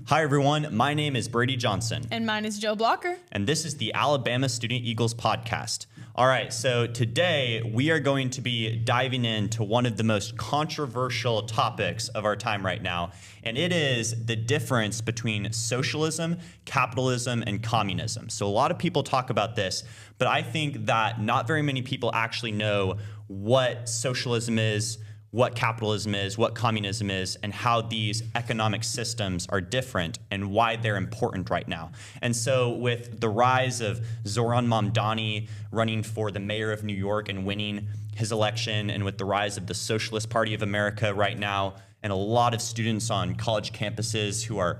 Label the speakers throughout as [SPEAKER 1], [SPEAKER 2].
[SPEAKER 1] Hi, everyone. My name is Brady Johnson.
[SPEAKER 2] And mine is Joe Blocher.
[SPEAKER 1] And this is the Alabama Student Eagles podcast. All right, so today we are going to be diving into one of the most controversial topics of our time right now, and it is the difference between socialism, capitalism, and communism. So a lot of people talk about this, but I think that not very many people actually know what socialism is, what capitalism is, what communism is, and how these economic systems are different and why they're important right now. And so with the rise of Zoran Mamdani running for the mayor of New York and winning his election, and with the rise of the Socialist Party of America right now, and a lot of students on college campuses who are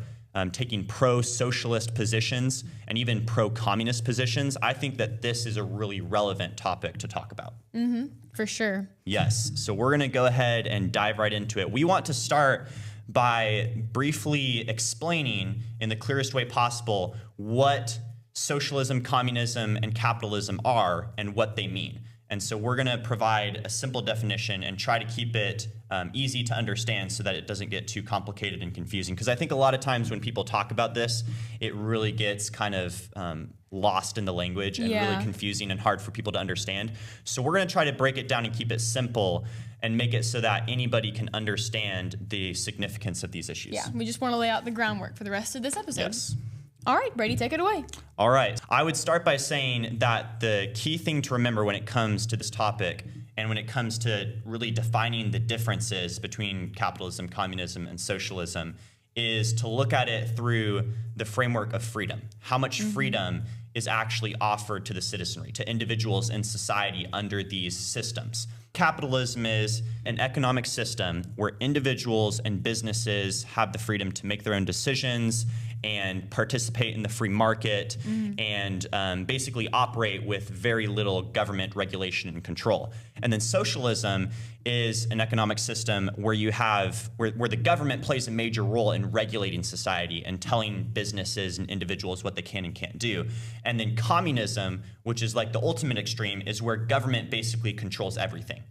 [SPEAKER 1] taking pro-socialist positions and even pro-communist positions, I think that this is a really relevant topic to talk about.
[SPEAKER 2] For sure.
[SPEAKER 1] Yes. So we're going to go ahead and dive right into it. We want to start by briefly explaining in the clearest way possible what socialism, communism, and capitalism are and what they mean. And so we're going to provide a simple definition and try to keep it easy to understand so that it doesn't get too complicated and confusing. Because I think a lot of times when people talk about this, it really gets kind of lost in the language and really confusing and hard for people to understand. So we're going to try to break it down and keep it simple and make it so that anybody can understand the significance of these issues.
[SPEAKER 2] Yeah, we just want to lay out the groundwork for the rest of this episode.
[SPEAKER 1] Yes.
[SPEAKER 2] All right, Brady, take it away.
[SPEAKER 1] All right. I would start by saying that the key thing to remember when it comes to this topic and when it comes to really defining the differences between capitalism, communism, and socialism is to look at it through the framework of freedom. How much freedom is actually offered to the citizenry, to individuals in society under these systems. Capitalism is an economic system where individuals and businesses have the freedom to make their own decisions and participate in the free market and basically operate with very little government regulation and control. And then socialism is an economic system where you have where the government plays a major role in regulating society and telling businesses and individuals what they can and can't do. And then communism, which is like the ultimate extreme, is where government basically controls everything.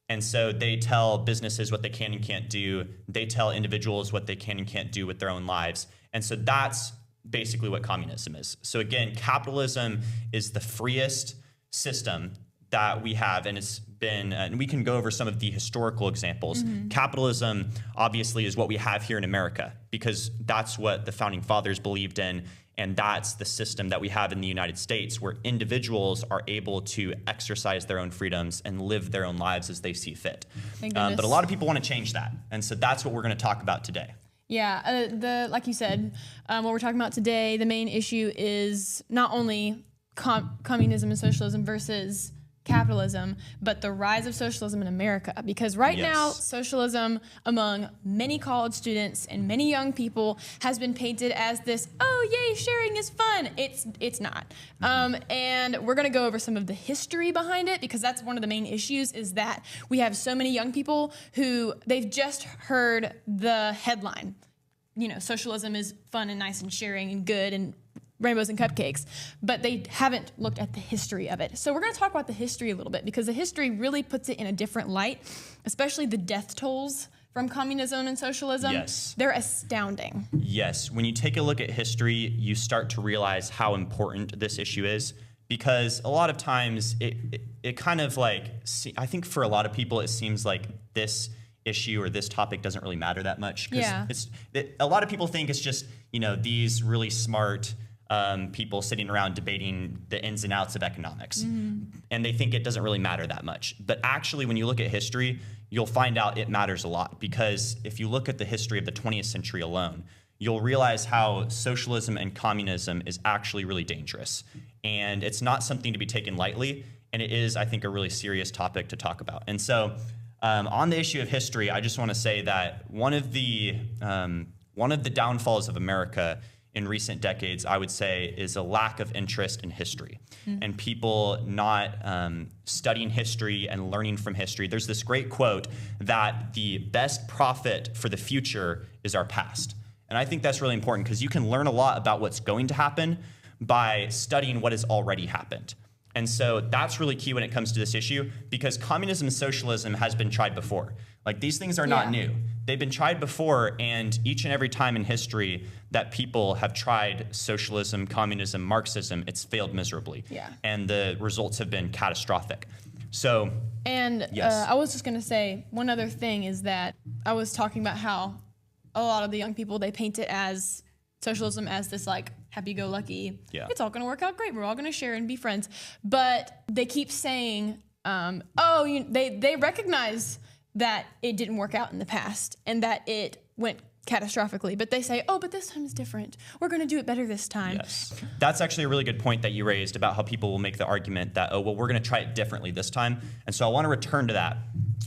[SPEAKER 1] And so they tell businesses what they can and can't do. They tell individuals what they can and can't do with their own lives. And so that's basically what communism is. So again, capitalism is the freest system that we have, and it's been, and we can go over some of the historical examples. Capitalism obviously is what we have here in America because that's what the founding fathers believed in, and that's the system that we have in the United States where individuals are able to exercise their own freedoms and live their own lives as they see fit. But a lot of people want to change that, and so that's what we're going to talk about today.
[SPEAKER 2] Yeah, like you said, what we're talking about today, the main issue is not only communism and socialism versus capitalism, but the rise of socialism in America. Because right now, socialism among many college students and many young people has been painted as this, oh yay, sharing is fun. It's not. And we're going to go over some of the history behind it, because that's one of the main issues, is that we have so many young people who they've just heard the headline. You know, socialism is fun and nice and sharing and good and rainbows and cupcakes, but they haven't looked at the history of it. So we're going to talk about the history a little bit, because the history really puts it in a different light, especially the death tolls from communism and socialism.
[SPEAKER 1] Yes.
[SPEAKER 2] They're astounding.
[SPEAKER 1] Yes. When you take a look at history, you start to realize how important this issue is, because a lot of times it kind of like, I think for a lot of people, it seems like this issue or this topic doesn't really matter that much.
[SPEAKER 2] Yeah.
[SPEAKER 1] A lot of people think it's just, you know, these really smart people sitting around debating the ins and outs of economics. And they think it doesn't really matter that much. But actually, when you look at history, you'll find out it matters a lot, because if you look at the history of the 20th century alone, you'll realize how socialism and communism is actually really dangerous. And it's not something to be taken lightly. And it is, I think, a really serious topic to talk about. And so on the issue of history, I just want to say that one of the downfalls of America in recent decades, I would say, is a lack of interest in history and people not studying history and learning from history. There's this great quote that the best prophet for the future is our past. And I think that's really important, because you can learn a lot about what's going to happen by studying what has already happened. And so that's really key when it comes to this issue, because communism and socialism has been tried before. Like, these things are not
[SPEAKER 2] Yeah.
[SPEAKER 1] new. They've been tried before, and each and every time in history that people have tried socialism, communism, Marxism, it's failed miserably.
[SPEAKER 2] Yeah.
[SPEAKER 1] And the results have been catastrophic. So,
[SPEAKER 2] And
[SPEAKER 1] Yes.
[SPEAKER 2] I was just going to say one other thing is that I was talking about how a lot of the young people, they paint it as socialism as this like happy-go-lucky,
[SPEAKER 1] Yeah.
[SPEAKER 2] it's all going to work out great, we're all going to share and be friends. But they keep saying, they recognize that it didn't work out in the past and that it went catastrophically. But they say, but this time is different. We're going to do it better this time.
[SPEAKER 1] yes. That's actually a really good point that you raised about how people will make the argument that, we're going to try it differently this time. And so I want to return to that.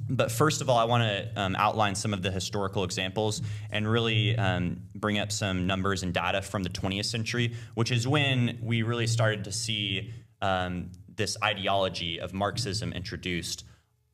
[SPEAKER 1] But first of all, I want to outline some of the historical examples and really bring up some numbers and data from the 20th century, which is when we really started to see this ideology of Marxism introduced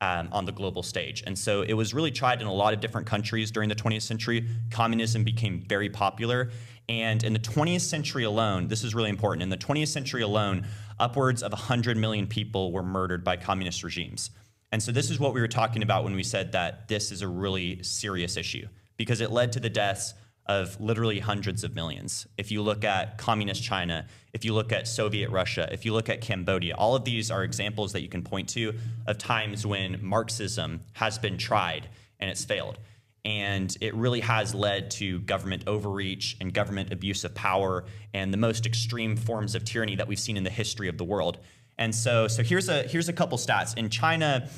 [SPEAKER 1] on the global stage. And so it was really tried in a lot of different countries during the 20th century. Communism became very popular. And in the 20th century alone, this is really important, in the 20th century alone, upwards of 100 million people were murdered by communist regimes. And so this is what we were talking about when we said that this is a really serious issue, because it led to the deaths of literally hundreds of millions. If you look at communist China, if you look at Soviet Russia, if you look at Cambodia, all of these are examples that you can point to of times when Marxism has been tried and it's failed. And it really has led to government overreach and government abuse of power and the most extreme forms of tyranny that we've seen in the history of the world. And so here's a couple stats. In China,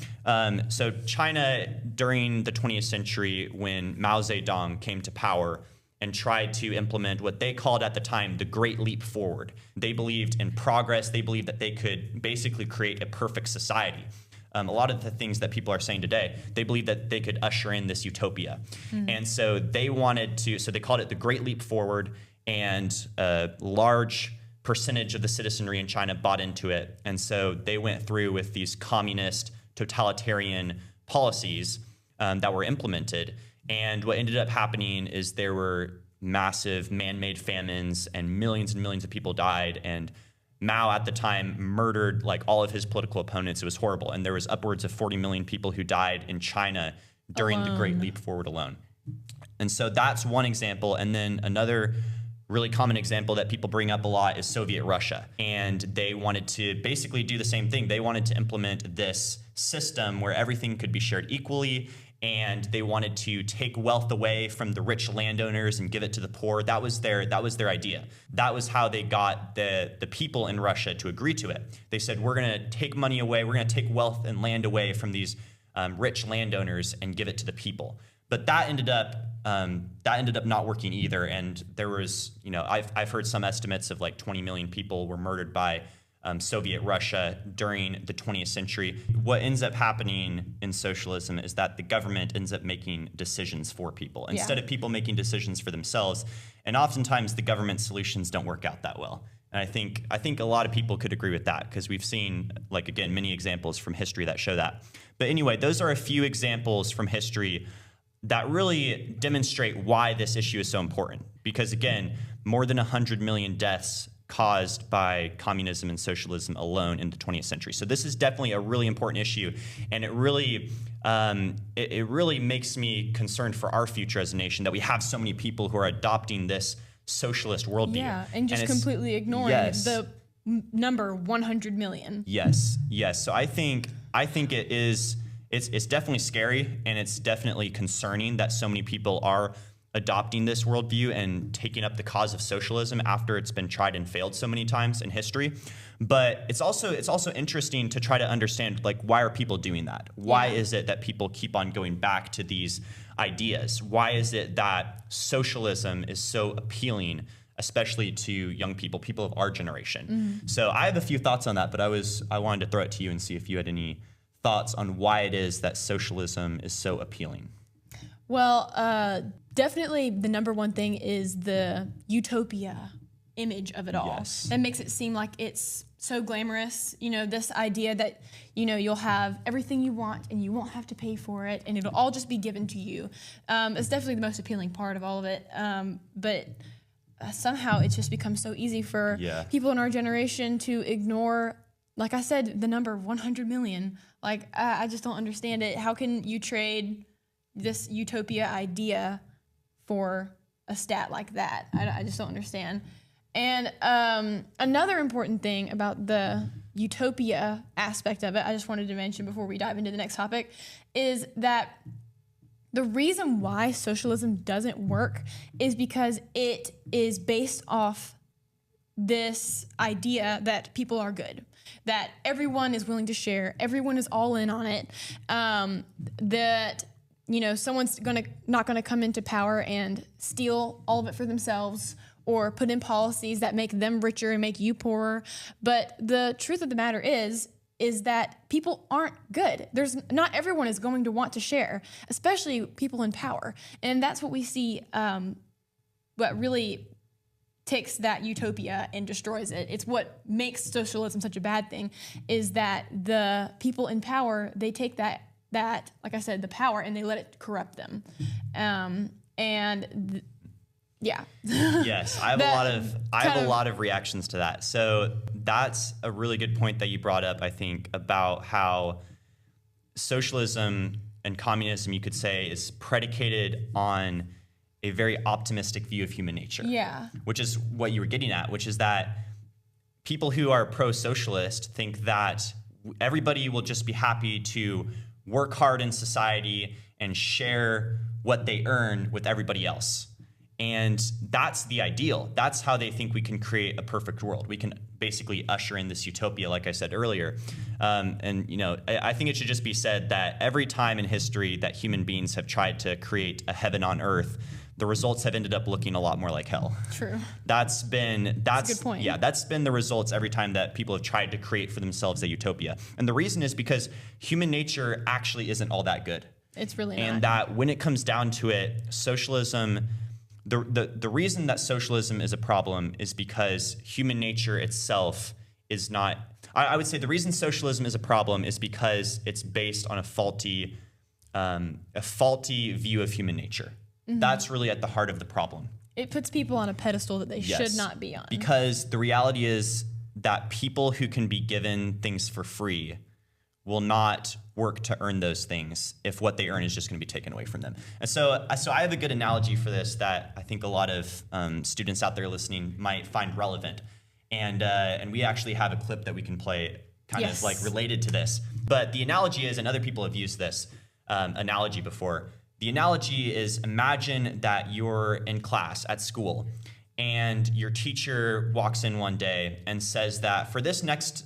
[SPEAKER 1] China during the 20th century, when Mao Zedong came to power and tried to implement what they called at the time the Great Leap Forward. They believed in progress. They believed that they could basically create a perfect society. A lot of the things that people are saying today, they believed that they could usher in this utopia. And so they wanted to, so they called it the Great Leap Forward, and a large percentage of the citizenry in China bought into it. And so they went through with these communist, totalitarian policies that were implemented. And what ended up happening is there were massive man-made famines and millions of people died. And Mao at the time murdered like all of his political opponents. It was horrible. And there was upwards of 40 million people who died in China during the Great Leap Forward alone. And so that's one example. And then another really common example that people bring up a lot is Soviet Russia. And they wanted to basically do the same thing. They wanted to implement this system where everything could be shared equally, and they wanted to take wealth away from the rich landowners and give it to the poor. That was their idea. That was how they got the people in Russia to agree to it. They said, we're going to take money away, we're going to take wealth and land away from these rich landowners and give it to the people. But that ended up not working either. And there was, I've heard some estimates of like 20 million people were murdered by Soviet Russia during the 20th century. What ends up happening in socialism is that the government ends up making decisions for people instead of people making decisions for themselves. And oftentimes the government solutions don't work out that well. And I think a lot of people could agree with that, because we've seen, like, again, many examples from history that show that. But anyway, those are a few examples from history that really demonstrate why this issue is so important. Because again, more than 100 million deaths caused by communism and socialism alone in the 20th century. So this is definitely a really important issue, and it really makes me concerned for our future as a nation that we have so many people who are adopting this socialist worldview.
[SPEAKER 2] Yeah, and just completely ignoring the number 100 million.
[SPEAKER 1] Yes. So I think it's definitely scary, and it's definitely concerning that so many people are adopting this worldview and taking up the cause of socialism after it's been tried and failed so many times in history. But it's also interesting to try to understand, like, why are people doing that? Why is it that people keep on going back to these ideas? Why is it that socialism is so appealing, especially to young people of our generation? So I have a few thoughts on that, but I wanted to throw it to you and see if you had any thoughts on why it is that socialism is so appealing.
[SPEAKER 2] Well, definitely the number one thing is the utopia image of it all.
[SPEAKER 1] Yes.
[SPEAKER 2] That makes it seem like it's so glamorous. This idea that, you'll have everything you want and you won't have to pay for it and it'll all just be given to you. It's definitely the most appealing part of all of it. But somehow it's just become so easy for people in our generation to ignore, like I said, the number 100 million. Like, I just don't understand it. How can you trade this utopia idea for a stat like that. I just don't understand. And another important thing about the utopia aspect of it, I just wanted to mention before we dive into the next topic, is that the reason why socialism doesn't work is because it is based off this idea that people are good, that everyone is willing to share, everyone is all in on it, that someone's not gonna come into power and steal all of it for themselves or put in policies that make them richer and make you poorer. But the truth of the matter is that people aren't good. Not everyone is going to want to share, especially people in power. And that's what we see, what really takes that utopia and destroys it. It's what makes socialism such a bad thing, is that the people in power, they take that like I said, the power, and they let it corrupt them. Yeah.
[SPEAKER 1] Yes, I have a lot of reactions to that. So that's a really good point that you brought up, I think, about how socialism and communism, you could say, is predicated on a very optimistic view of human nature.
[SPEAKER 2] Yeah.
[SPEAKER 1] Which is what you were getting at, which is that people who are pro-socialist think that everybody will just be happy to work hard in society and share what they earn with everybody else. And that's the ideal. That's how they think we can create a perfect world. We can basically usher in this utopia, like I said earlier. I think it should just be said that every time in history that human beings have tried to create a heaven on earth, the results have ended up looking a lot more like hell.
[SPEAKER 2] True.
[SPEAKER 1] That's a good
[SPEAKER 2] point.
[SPEAKER 1] Yeah, that's been the results every time that people have tried to create for themselves a utopia. And the reason is because human nature actually isn't all that good.
[SPEAKER 2] It's really not.
[SPEAKER 1] And that when it comes down to it, socialism, the reason that socialism is a problem is because human nature itself is not. I would say the reason socialism is a problem is because it's based on a faulty view of human nature. Mm-hmm. That's really at the heart of the problem.
[SPEAKER 2] It puts people on a pedestal that they should not be on.
[SPEAKER 1] Because the reality is that people who can be given things for free will not work to earn those things if what they earn is just going to be taken away from them. And so I have a good analogy for this that I think a lot of students out there listening might find relevant. And we actually have a clip that we can play kind of like related to this. But the analogy is, and other people have used this analogy before, the analogy is, imagine that you're in class at school and your teacher walks in one day and says that for this next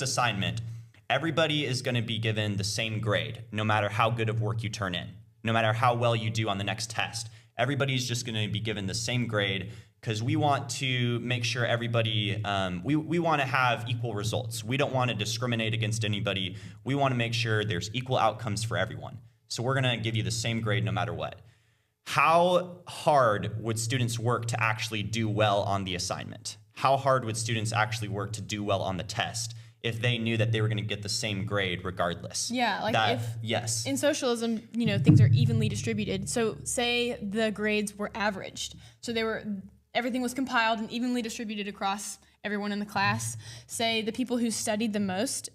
[SPEAKER 1] assignment, everybody is going to be given the same grade, no matter how good of work you turn in, no matter how well you do on the next test. Everybody's just going to be given the same grade because we want to make sure everybody, we want to have equal results. We don't want to discriminate against anybody. We want to make sure there's equal outcomes for everyone. So we're going to give you the same grade no matter what. How hard would students work to actually do well on the assignment? How hard would students actually work to do well on the test if they knew that they were going to get the same grade regardless?
[SPEAKER 2] Yeah, like
[SPEAKER 1] yes.
[SPEAKER 2] In socialism, things are evenly distributed. So say the grades were averaged. So everything was compiled and evenly distributed across everyone in the class. Say the people who studied the most,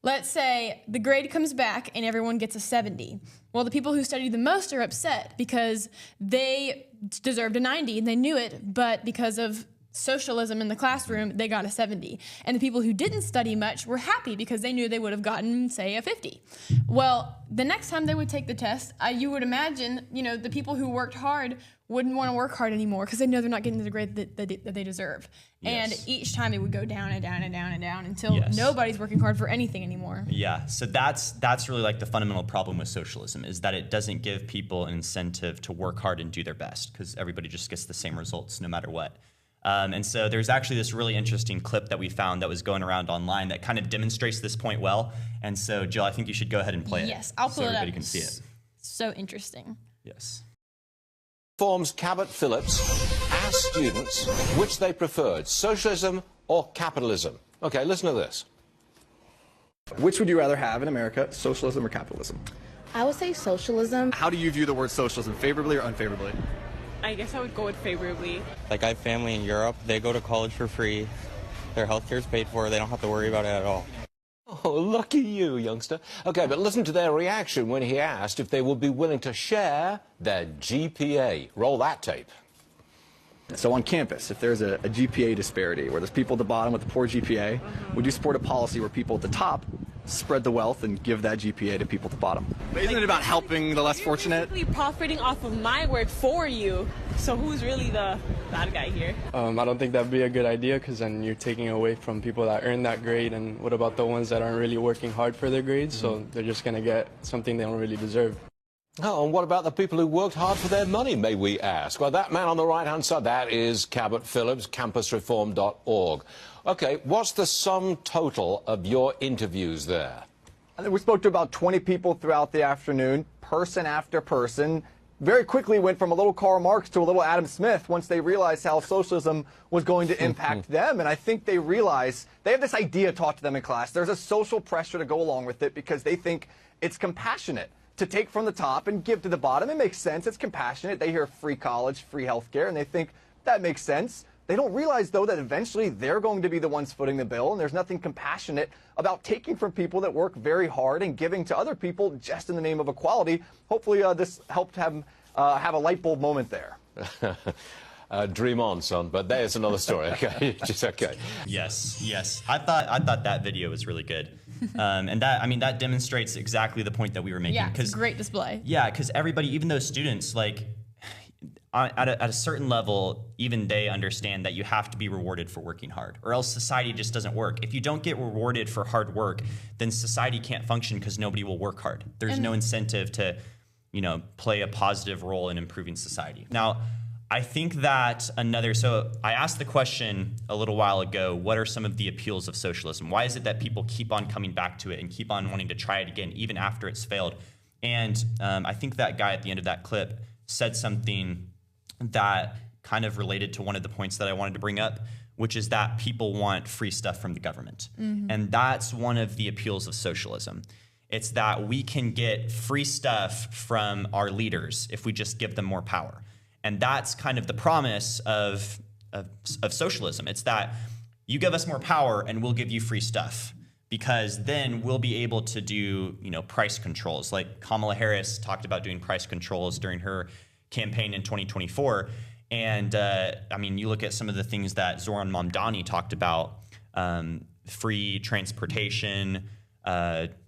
[SPEAKER 2] let's say the grade comes back and everyone gets a 70. Well, the people who studied the most are upset because they deserved a 90 and they knew it, but because of socialism in the classroom, they got a 70. And the people who didn't study much were happy because they knew they would have gotten, say, a 50. Well, the next time they would take the test, you would imagine, the people who worked hard wouldn't want to work hard anymore because they know they're not getting the grade that they deserve. Yes. And each time it would go down and down and down and down until nobody's working hard for anything anymore. Yeah,
[SPEAKER 1] so that's really like the fundamental problem with socialism, is that it doesn't give people an incentive to work hard and do their best because everybody just gets the same results no matter what. And so there's actually this really interesting clip that we found that was going around online that kind of demonstrates this point well. And so, Jill, I think you should go ahead and play it.
[SPEAKER 2] Yes, I'll pull it up.
[SPEAKER 1] So everybody can see it.
[SPEAKER 2] So interesting.
[SPEAKER 1] Yes.
[SPEAKER 3] Forms Cabot Phillips asked students which they preferred, socialism or capitalism. Okay, listen to this.
[SPEAKER 4] Which would you rather have in America, socialism or capitalism?
[SPEAKER 5] I would say socialism.
[SPEAKER 4] How do you view the word socialism, favorably or unfavorably?
[SPEAKER 6] I guess I would go with favorably.
[SPEAKER 7] Like, I have family in Europe. They go to college for free. Their healthcare is paid for. They don't have to worry about it at all.
[SPEAKER 3] Oh, lucky you, youngster. Okay, but listen to their reaction when he asked if they would be willing to share their GPA. Roll that tape.
[SPEAKER 4] So on campus, if there's a GPA disparity where there's people at the bottom with a poor GPA, would you support a policy where people at the top spread the wealth and give that GPA to people at the bottom? But isn't it about helping the less fortunate?
[SPEAKER 6] Basically profiting off of my work for you. So who's really the bad guy here?
[SPEAKER 7] I don't think that'd be a good idea, because then you're taking away from people that earn that grade, and what about the ones that aren't really working hard for their grades, so they're just going to get something they don't really deserve.
[SPEAKER 3] Oh, and what about the people who worked hard for their money, may we ask? Well, that man on the right-hand side, that is Cabot Phillips, campusreform.org. Okay, what's the sum total of your interviews there?
[SPEAKER 4] We spoke to about 20 people throughout the afternoon, person after person. Very quickly went from a little Karl Marx to a little Adam Smith once they realized how socialism was going to impact them. And I think they realize they have this idea taught to them in class. There's a social pressure to go along with it because they think it's compassionate to take from the top and give to the bottom. It makes sense. It's compassionate. They hear free college, free healthcare, and they think that makes sense. They don't realize, though, that eventually they're going to be the ones footing the bill, and there's nothing compassionate about taking from people that work very hard and giving to other people just in the name of equality. Hopefully this helped have a light bulb moment there.
[SPEAKER 1] Dream on, son. But there's another story. Okay, just okay. Yes, yes. I thought that video was really good, and that demonstrates exactly the point that we were making.
[SPEAKER 2] Yeah, it's a great display.
[SPEAKER 1] Yeah, because everybody, even those students, like at a certain level, even they understand that you have to be rewarded for working hard, or else society just doesn't work. If you don't get rewarded for hard work, then society can't function because nobody will work hard. There's no incentive to, play a positive role in improving society. Now, I think that so I asked the question a little while ago, what are some of the appeals of socialism? Why is it that people keep on coming back to it and keep on wanting to try it again, even after it's failed? And I think that guy at the end of that clip said something that kind of related to one of the points that I wanted to bring up, which is that people want free stuff from the government. And that's one of the appeals of socialism. It's that we can get free stuff from our leaders if we just give them more power. And that's kind of the promise of socialism. It's that you give us more power and we'll give you free stuff, because then we'll be able to do, price controls. Like Kamala Harris talked about doing price controls during her campaign in 2024. And you look at some of the things that Zoran Mamdani talked about, free transportation,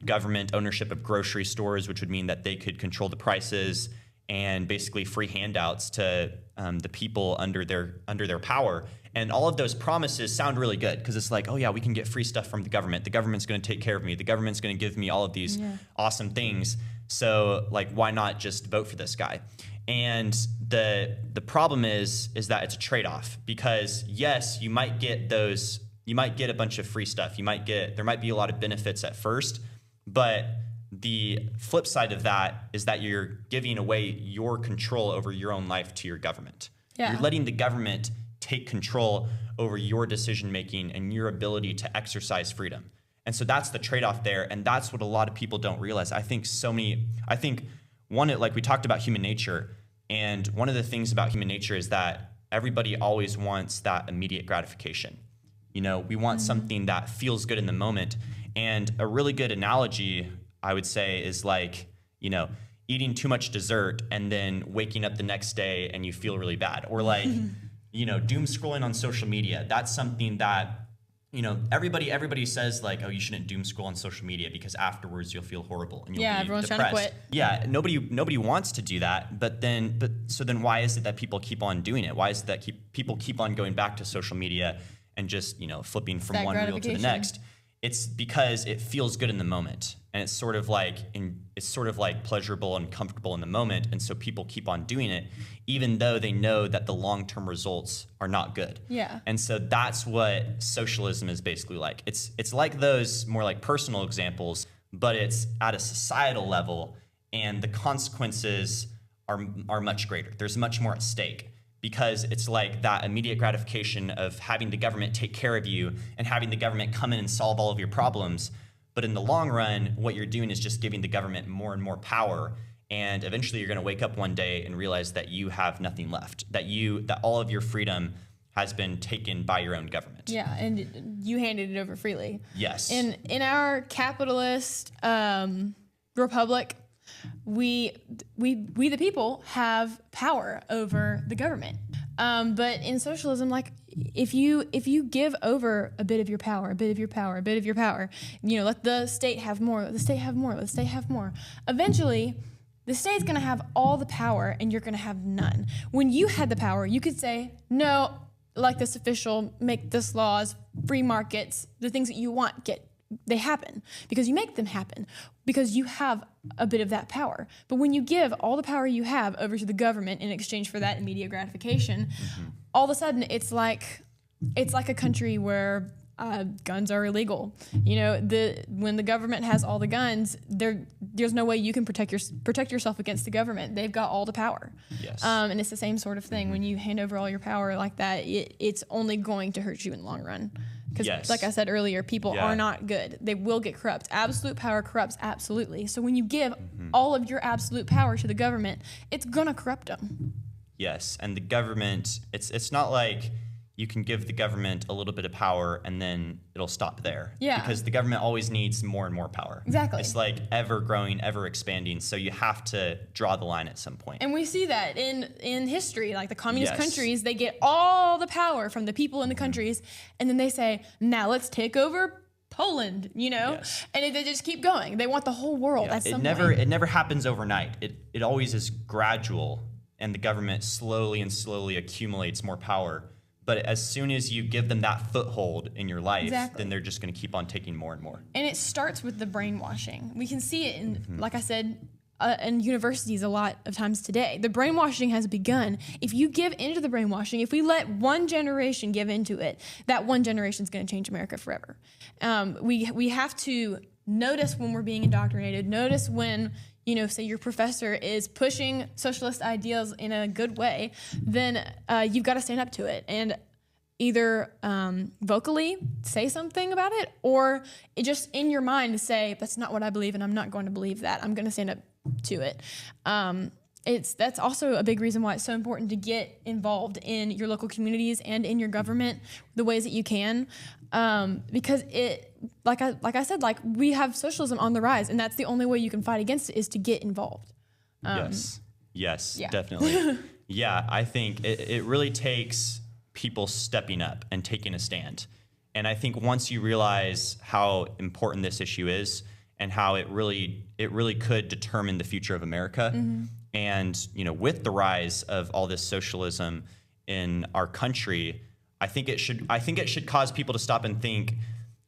[SPEAKER 1] government ownership of grocery stores, which would mean that they could control the prices, and basically free handouts to the people under their power. And all of those promises sound really good, because it's like, oh yeah, we can get free stuff from the government. The government's going to take care of me. The government's going to give me all of these awesome things. So like, why not just vote for this guy? And the problem is that it's a trade-off, because yes, you might get a bunch of free stuff. There might be a lot of benefits at first, but the flip side of that is that you're giving away your control over your own life to your government. Yeah. You're letting the government take control over your decision making and your ability to exercise freedom. And so that's the trade-off there, and that's what a lot of people don't realize. Like we talked about human nature, and one of the things about human nature is that everybody always wants that immediate gratification. We want something that feels good in the moment. And a really good analogy, I would say, is like, eating too much dessert and then waking up the next day and you feel really bad. Or like, doom scrolling on social media. That's something that, everybody says like, oh, you shouldn't doom scroll on social media because afterwards you'll feel horrible and you'll be
[SPEAKER 2] everyone's
[SPEAKER 1] depressed.
[SPEAKER 2] Trying to quit.
[SPEAKER 1] Yeah, nobody wants to do that. So then why is it that people keep on doing it? Why is it that people keep on going back to social media and just, flipping from one reel to the next? It's because it feels good in the moment, and it's sort of like pleasurable and comfortable in the moment, and so people keep on doing it, even though they know that the long-term results are not good. Yeah. And so that's what socialism is basically like. It's like those more like personal examples, but it's at a societal level, and the consequences are much greater. There's much more at stake, because it's like that immediate gratification of having the government take care of you and having the government come in and solve all of your problems. But in the long run, what you're doing is just giving the government more and more power. And eventually you're going to wake up one day and realize that you have nothing left, that all of your freedom has been taken by your own government.
[SPEAKER 2] Yeah, and you handed it over freely.
[SPEAKER 1] Yes.
[SPEAKER 2] In our capitalist republic, we the people have power over the government. But in socialism, like if you give over a bit of your power, let the state have more, let the state have more, let the state have more. Eventually, the state's gonna have all the power and you're gonna have none. When you had the power, you could say, no, like this official, make this laws, free markets, the things that you want they happen because you make them happen because you have a bit of that power. But when you give all the power you have over to the government in exchange for that immediate gratification, all of a sudden it's like a country where guns are illegal. When the government has all the guns, there's no way you can protect yourself against the government. They've got all the power.
[SPEAKER 1] Yes.
[SPEAKER 2] And it's the same sort of thing. When you hand over all your power like that, it's only going to hurt you in the long run. Because, like I said earlier, people are not good. They will get corrupt. Absolute power corrupts absolutely. So when you give all of your absolute power to the government, it's gonna corrupt them.
[SPEAKER 1] Yes, and the government, it's not like you can give the government a little bit of power and then it'll stop there.
[SPEAKER 2] Yeah.
[SPEAKER 1] Because the government always needs more and more power.
[SPEAKER 2] Exactly.
[SPEAKER 1] It's like ever growing, ever expanding. So you have to draw the line at some point.
[SPEAKER 2] And we see that in history, like the communist countries, they get all the power from the people in the countries, and then they say, now let's take over Poland,
[SPEAKER 1] Yes.
[SPEAKER 2] And they just keep going. They want the whole world at some point.
[SPEAKER 1] It never happens overnight. It always is gradual, and the government slowly accumulates more power. But as soon as you give them that foothold in your life, then they're just going to keep on taking more and more.
[SPEAKER 2] And it starts with the brainwashing. We can see it in, like I said, in universities a lot of times today. The brainwashing has begun. If you give into the brainwashing, if we let one generation give into it, that one generation is going to change America forever. We have to notice when we're being indoctrinated, notice when say your professor is pushing socialist ideals in a good way, then you've got to stand up to it and either vocally say something about it, or it just in your mind to say, that's not what I believe and I'm not going to believe that. I'm going to stand up to it. That's also a big reason why it's so important to get involved in your local communities and in your government the ways that you can, because like I said, we have socialism on the rise, and that's the only way you can fight against it is to get involved.
[SPEAKER 1] Yes, definitely. Yeah, I think it really takes people stepping up and taking a stand. And I think once you realize how important this issue is and how it really could determine the future of America, and with the rise of all this socialism in our country, I think it should cause people to stop and think,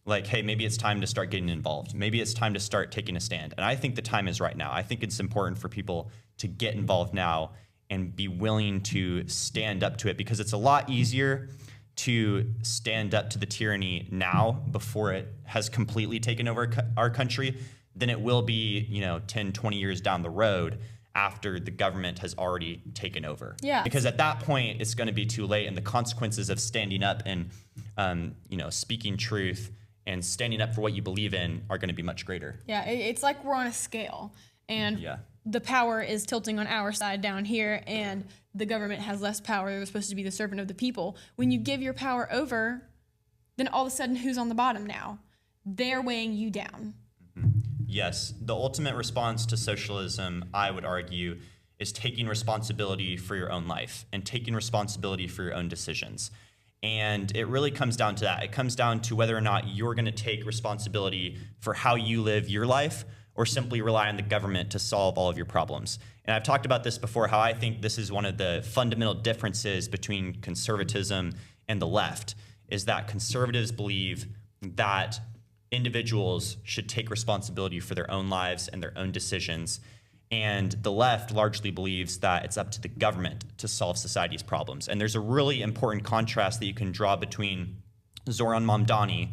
[SPEAKER 1] like, hey, maybe it's time to start getting involved. Maybe it's time to start taking a stand. And I think the time is right now. I think it's important for people to get involved now and be willing to stand up to it, because it's a lot easier to stand up to the tyranny now before it has completely taken over our country than it will be, 10, 20 years down the road after the government has already taken over.
[SPEAKER 2] Yeah.
[SPEAKER 1] Because at that point, it's going to be too late, and the consequences of standing up and, speaking truth and standing up for what you believe in are going to be much greater.
[SPEAKER 2] Yeah, it's like we're on a scale, and the power is tilting on our side down here, and the government has less power. They're supposed to be the servant of the people. When you give your power over, then all of a sudden, who's on the bottom now? They're weighing you down.
[SPEAKER 1] Yes, the ultimate response to socialism, I would argue, is taking responsibility for your own life and taking responsibility for your own decisions. And it really comes down to that. It comes down to whether or not you're going to take responsibility for how you live your life or simply rely on the government to solve all of your problems. And I've talked about this before, how I think this is one of the fundamental differences between conservatism and the left, is that conservatives believe that individuals should take responsibility for their own lives and their own decisions. And the left largely believes that it's up to the government to solve society's problems. And there's a really important contrast that you can draw between Zoran Mamdani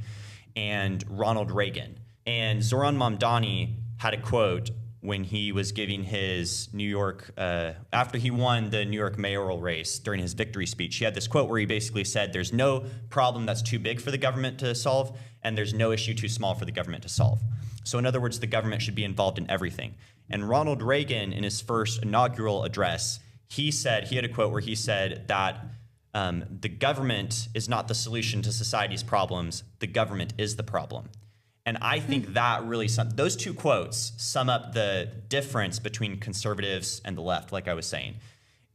[SPEAKER 1] and Ronald Reagan. And Zoran Mamdani had a quote when he was giving his New York, after he won the New York mayoral race during his victory speech. He had this quote where he basically said, there's no problem that's too big for the government to solve, and there's no issue too small for the government to solve. So in other words, the government should be involved in everything. And Ronald Reagan, in his first inaugural address, he had a quote where he said that the government is not the solution to society's problems. The government is the problem. And I think that really, those two quotes sum up the difference between conservatives and the left, like I was saying.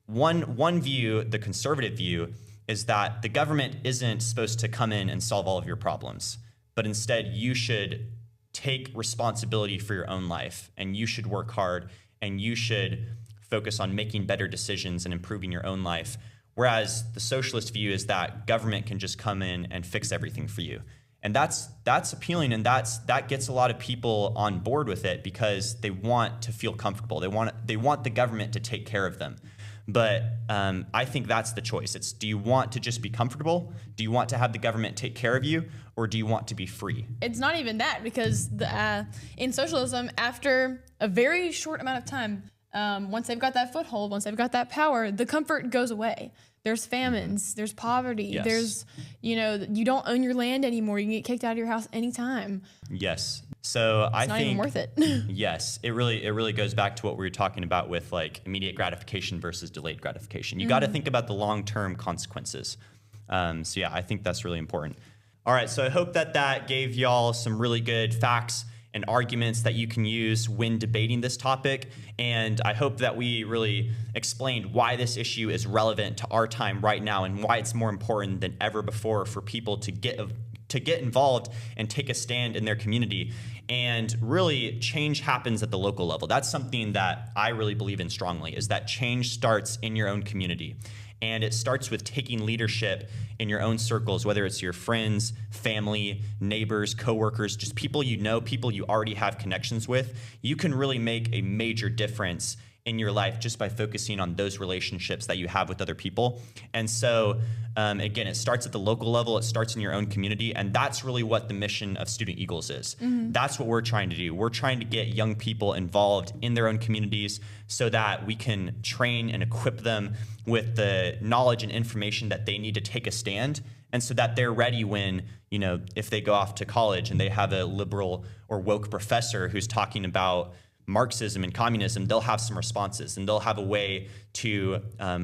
[SPEAKER 1] One view, the conservative view, is that the government isn't supposed to come in and solve all of your problems, but instead you should take responsibility for your own life, and you should work hard, and you should focus on making better decisions and improving your own life. Whereas the socialist view is that government can just come in and fix everything for you. And that's appealing, and that gets a lot of people on board with it because they want to feel comfortable. They want the government to take care of them. But I think that's the choice. It's, do you want to just be comfortable? Do you want to have the government take care of you? Or do you want to be free?
[SPEAKER 2] It's not even that, because in socialism, after a very short amount of time, once they've got that foothold, once they've got that power, the comfort goes away. There's famines, there's poverty,
[SPEAKER 1] Yes.
[SPEAKER 2] there's, you don't own your land anymore. You can get kicked out of your house anytime.
[SPEAKER 1] Yes. So I
[SPEAKER 2] It's not
[SPEAKER 1] think
[SPEAKER 2] even worth it.
[SPEAKER 1] yes, it really goes back to what we were talking about with like immediate gratification versus delayed gratification. You got to think about the long-term consequences. So yeah, I think that's really important. All right, so I hope that gave y'all some really good facts and arguments that you can use when debating this topic. And I hope that we really explained why this issue is relevant to our time right now and why it's more important than ever before for people to get involved and take a stand in their community. And really, change happens at the local level. That's something that I really believe in strongly, is that change starts in your own community. And it starts with taking leadership in your own circles, whether it's your friends, family, neighbors, coworkers, just people you know, people you already have connections with. You can really make a major difference in your life just by focusing on those relationships that you have with other people. And so, again, it starts at the local level, it starts in your own community, and that's really what the mission of Student Eagles is. That's what we're trying to do. We're trying to get young people involved in their own communities so that we can train and equip them with the knowledge and information that they need to take a stand, and so that they're ready when, if they go off to college and they have a liberal or woke professor who's talking about Marxism and communism, they'll have some responses and they'll have a way to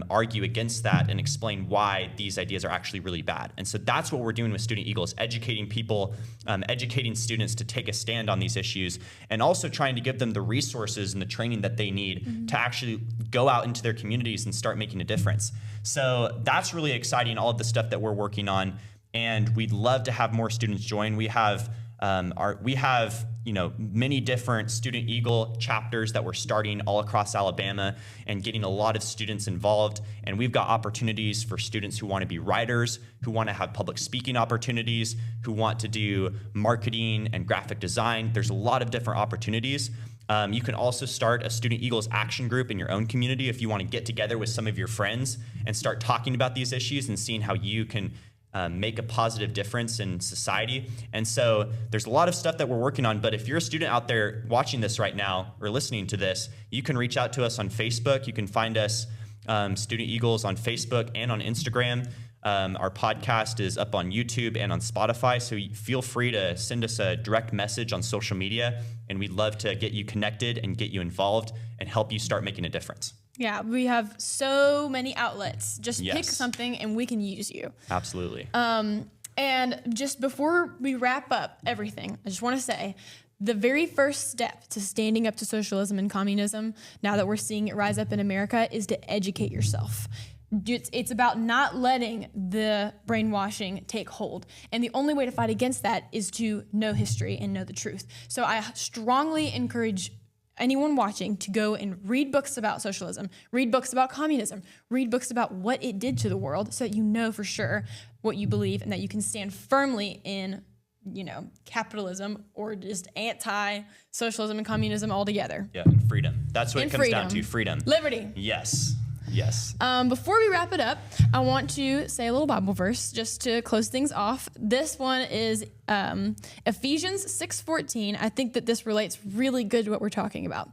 [SPEAKER 1] argue against that and explain why these ideas are actually really bad. And so that's what we're doing with Student Eagles, educating people, educating students to take a stand on these issues, and also trying to give them the resources and the training that they need to actually go out into their communities and start making a difference. So that's really exciting, all of the stuff that we're working on, and we'd love to have more students join. We have many different Student Eagle chapters that we're starting all across Alabama and getting a lot of students involved. And we've got opportunities for students who want to be writers, who want to have public speaking opportunities, who want to do marketing and graphic design. There's a lot of different opportunities. You can also start a Student Eagles action group in your own community if you want to get together with some of your friends and start talking about these issues and seeing how you can make a positive difference in society. And so there's a lot of stuff that we're working on, but if you're a student out there watching this right now or listening to this, you can reach out to us on Facebook. You can find us, Student Eagles, on Facebook and on Instagram. Our podcast is up on YouTube and on Spotify, so feel free to send us a direct message on social media, and we'd love to get you connected and get you involved and help you start making a difference.
[SPEAKER 2] Yeah, we have so many outlets. Just pick
[SPEAKER 1] Yes.
[SPEAKER 2] something and we can use you.
[SPEAKER 1] Absolutely.
[SPEAKER 2] And just before we wrap up everything, I just want to say the very first step to standing up to socialism and communism, now that we're seeing it rise up in America, is to educate yourself. It's about not letting the brainwashing take hold. And the only way to fight against that is to know history and know the truth. So I strongly encourage anyone watching to go and read books about socialism, read books about communism, read books about what it did to the world so that you know for sure what you believe and that you can stand firmly in, capitalism or just anti-socialism and communism altogether.
[SPEAKER 1] Yeah, and freedom. That's what
[SPEAKER 2] And
[SPEAKER 1] it comes down
[SPEAKER 2] freedom.
[SPEAKER 1] to, freedom.
[SPEAKER 2] Liberty.
[SPEAKER 1] Yes. Yes.
[SPEAKER 2] Before we wrap it up, I want to say a little Bible verse just to close things off. This one is Ephesians 6:14. I think that this relates really good to what we're talking about.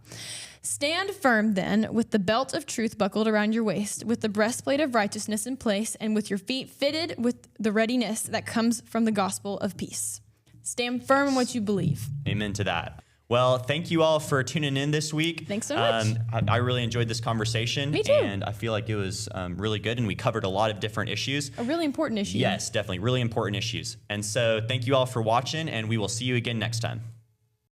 [SPEAKER 2] Stand firm then, with the belt of truth buckled around your waist, with the breastplate of righteousness in place, and with your feet fitted with the readiness that comes from the gospel of peace. Stand firm in what you believe.
[SPEAKER 1] Amen to that. Well, thank you all for tuning in this week.
[SPEAKER 2] Thanks so much.
[SPEAKER 1] I really enjoyed this conversation.
[SPEAKER 2] Me too.
[SPEAKER 1] And I feel like it was really good, and we covered a lot of different issues.
[SPEAKER 2] A really important issue.
[SPEAKER 1] Yes, definitely. Really important issues. And so thank you all for watching, and we will see you again next time.